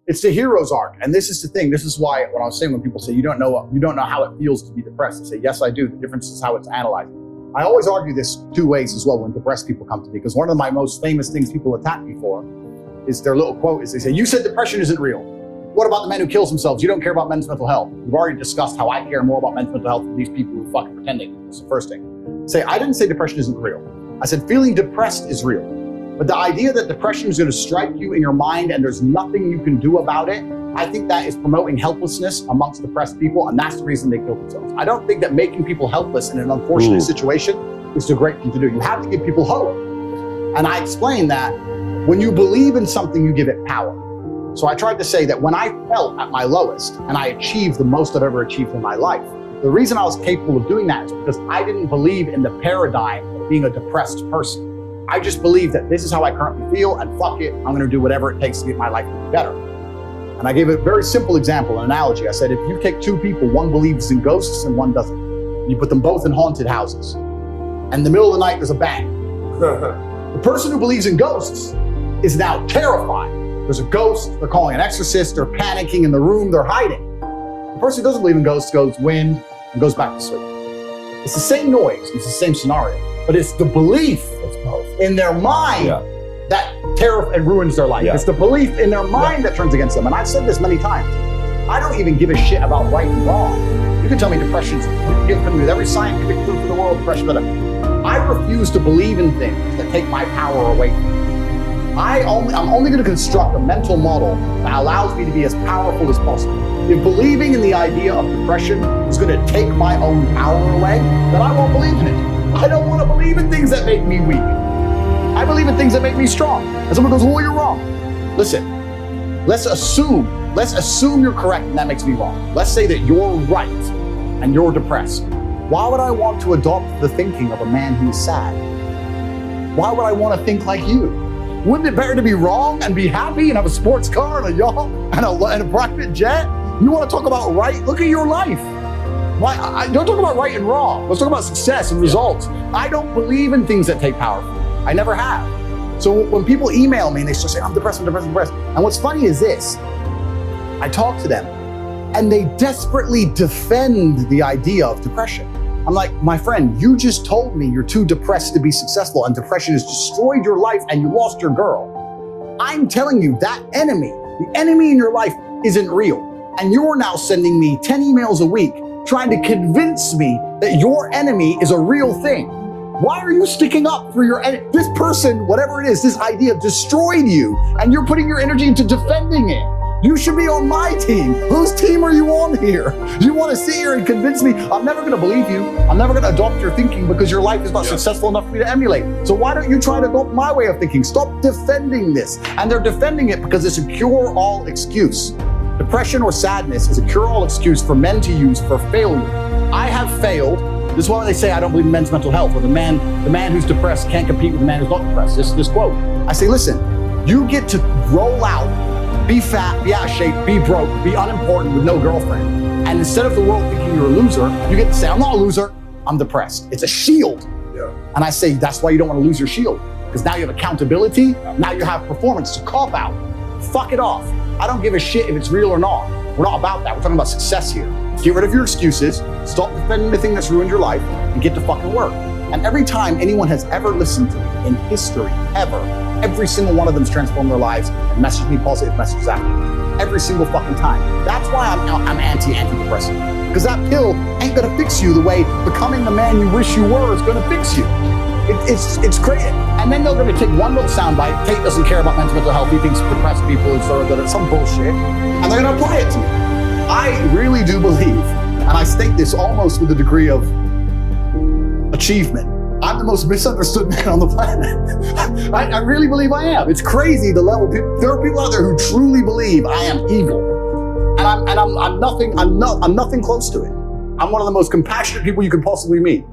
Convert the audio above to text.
It's the hero's arc. And this is the thing. This is why when I was saying, when people say you don't know how it feels to be depressed, I say, yes, I do. The difference is how it's analyzed. I always argue this two ways as well when depressed people come to me, because one of my most famous things people attack me for is their little quote is they say, you said depression isn't real. What about the men who kills themselves? You don't care about men's mental health. We've already discussed how I care more about men's mental health than these people who fucking pretending. That's the first thing. Say, I didn't say depression isn't real. I said feeling depressed is real. But the idea that depression is going to strike you in your mind and there's nothing you can do about it, I think that is promoting helplessness amongst depressed people, and that's the reason they kill themselves. I don't think that making people helpless in an unfortunate situation is the great thing to do. You have to give people hope. And I explained that when you believe in something, you give it power. So I tried to say that when I felt at my lowest and I achieved the most I've ever achieved in my life, the reason I was capable of doing that is because I didn't believe in the paradigm of being a depressed person. I just believed that this is how I currently feel, and fuck it, I'm going to do whatever it takes to get my life to be better. And I gave a very simple example, an analogy. I said, if you take two people, one believes in ghosts and one doesn't, and you put them both in haunted houses, and in the middle of the night there's a bang. The person who believes in ghosts is now terrified. There's a ghost, they're calling an exorcist, they're panicking in the room, they're hiding. The person who doesn't believe in ghosts goes wind and goes back to sleep. It's the same noise, it's the same scenario, but it's the belief in their mind that terror and ruins their life. It's the belief in their mind that turns against them. And I've said this many times. I don't even give a shit about right and wrong. You can tell me depression's, you can give me with every scientific proof in the world, depression, but I refuse to believe in things that take my power away from me. I'm only going to construct a mental model that allows me to be as powerful as possible. If believing in the idea of depression is going to take my own power away, then I won't believe in it. I don't want to believe in things that make me weak. I believe in things that make me strong. And someone goes, well, you're wrong. Listen, let's assume you're correct and that makes me wrong. Let's say that you're right and you're depressed. Why would I want to adopt the thinking of a man who's sad? Why would I want to think like you? Wouldn't it better to be wrong and be happy and have a sports car and a yacht and a private jet? You want to talk about right? Look at your life. Why? Don't talk about right and wrong. Let's talk about success and results. I don't believe in things that take power from me. I never have. So when people email me and they start saying, I'm depressed, I'm depressed, I'm depressed. And what's funny is this, I talk to them and they desperately defend the idea of depression. I'm like, my friend, you just told me you're too depressed to be successful and depression has destroyed your life and you lost your girl. I'm telling you that the enemy in your life isn't real. And you're now sending me 10 emails a week trying to convince me that your enemy is a real thing. Why are you sticking up for your enemy? This person, whatever it is, this idea destroyed you and you're putting your energy into defending it. You should be on my team. Whose team are you on here? You want to sit here and convince me? I'm never going to believe you. I'm never going to adopt your thinking because your life is not successful enough for me to emulate. So why don't you try to adopt my way of thinking? Stop defending this. And they're defending it because it's a cure-all excuse. Depression or sadness is a cure-all excuse for men to use for failure. I have failed. This is why they say I don't believe in men's mental health, or the man who's depressed can't compete with the man who's not depressed. This quote. I say, listen, you get to roll out, be fat, be out of shape, be broke, be unimportant with no girlfriend. And instead of the world thinking you're a loser, you get to say, I'm not a loser, I'm depressed. It's a shield. And I say, that's why you don't want to lose your shield. Because now you have accountability, now you have performance. It's a cop-out. Fuck it off. I don't give a shit if it's real or not. We're not about that. We're talking about success here. Get rid of your excuses, stop defending the thing that's ruined your life, and get to fucking work. And every time anyone has ever listened to me in history, ever, every single one of them's transformed their lives and messaged me positive messages after. Every single fucking time. That's why I'm anti-depressant. Because that pill ain't gonna fix you the way becoming the man you wish you were is gonna fix you. It's crazy. And then they're gonna take one little soundbite. Tate doesn't care about men's mental health. He thinks depressed people is sort of some bullshit. And they're gonna apply it to me. I really do believe, and I state this almost with a degree of achievement, I'm the most misunderstood man on the planet. I really believe I am. It's crazy the level. There are people out there who truly believe I am evil, and I'm nothing close to it. I'm one of the most compassionate people you could possibly meet.